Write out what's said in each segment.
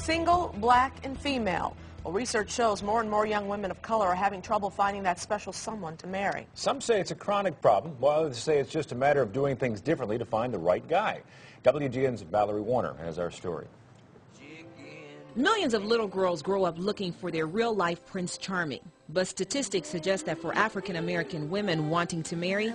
Single, black, and female. Well, research shows more and more young women of color are having trouble finding that special someone to marry. Some say it's a chronic problem, while others say it's just a matter of doing things differently to find the right guy. WGN's Valerie Warner has our story. Millions of little girls grow up looking for their real-life Prince Charming. But statistics suggest that for African-American women wanting to marry,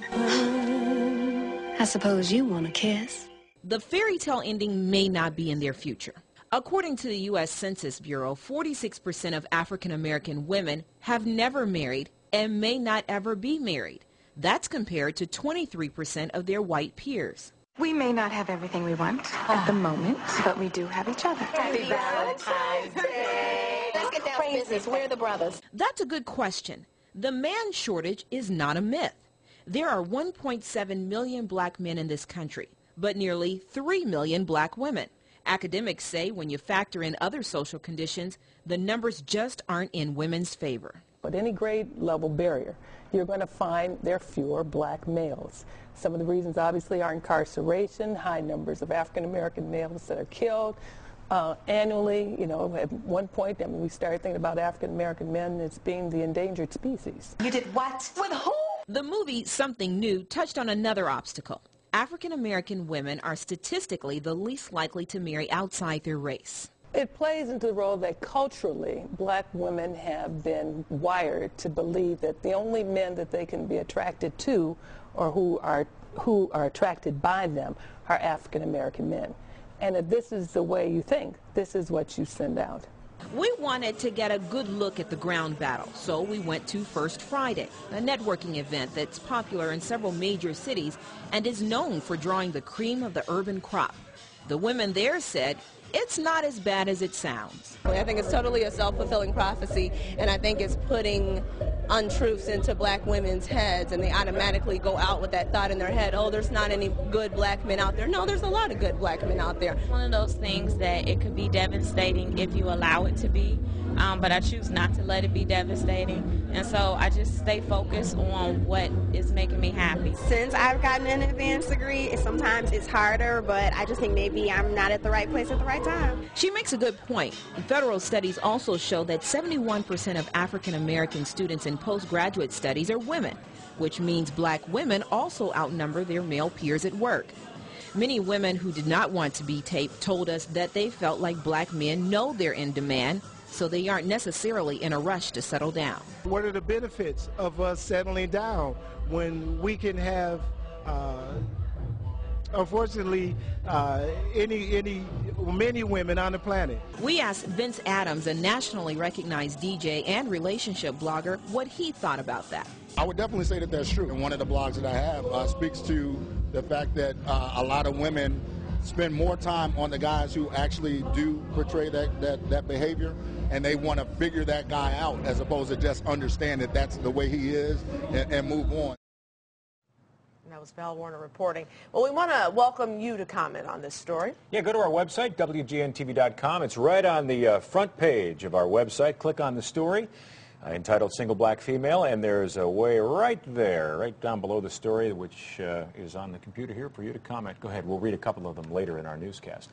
I suppose you want a kiss. the fairy tale ending may not be in their future. According to the U.S. Census Bureau, 46% of African-American women have never married and may not ever be married. That's compared to 23% of their white peers. We may not have everything we want at the moment, but we do have each other. Happy Valentine's Day. Let's get down to business. Where are the brothers? That's a good question. The man shortage is not a myth. There are 1.7 million black men in this country, but nearly 3 million black women. Academics say when you factor in other social conditions, the numbers just aren't in women's favor. At any grade level barrier, you're going to find there are fewer black males. Some of the reasons obviously are incarceration, high numbers of African-American males that are killed annually. You know, at one point, I mean, we started thinking about African-American men as being the endangered species. You did what? With who? The movie Something New touched on another obstacle. African-American women are statistically the least likely to marry outside their race. It plays into the role that culturally black women have been wired to believe that the only men that they can be attracted to or who are attracted by them are African American men. And if this is the way you think, this is what you send out. We wanted to get a good look at the ground battle, so we went to First Friday, a networking event that's popular in several major cities and is known for drawing the cream of the urban crop. The women there said it's not as bad as it sounds. I think it's totally a self-fulfilling prophecy, and I think it's putting untruths into black women's heads, and they automatically go out with that thought in their head, oh, there's not any good black men out there. No, there's a lot of good black men out there. One of those things that it could be devastating if you allow it to be, but I choose not to let it be devastating, and so I just stay focused on what is making me happy. Since I've gotten an advanced degree, sometimes it's harder, but I just think maybe I'm not at the right place at the right time. She makes a good point. Federal studies also show that 71% of African American students in postgraduate studies are women, which means black women also outnumber their male peers at work. Many women who did not want to be taped told us that they felt like black men know they're in demand, so they aren't necessarily in a rush to settle down. What are the benefits of us settling down when we can have unfortunately, many women on the planet? We asked Vince Adams, a nationally recognized DJ and relationship blogger, what he thought about that. I would definitely say that that's true. And one of the blogs that I have speaks to the fact that a lot of women spend more time on the guys who actually do portray that behavior, and they want to figure that guy out as opposed to just understand that that's the way he is and move on. That was Val Warner reporting. Well, we want to welcome you to comment on this story. Yeah, go to our website, WGNTV.com. It's right on the front page of our website. Click on the story entitled Single Black Female, and there's a way right there, right down below the story, which is on the computer here for you to comment. Go ahead. We'll read a couple of them later in our newscast.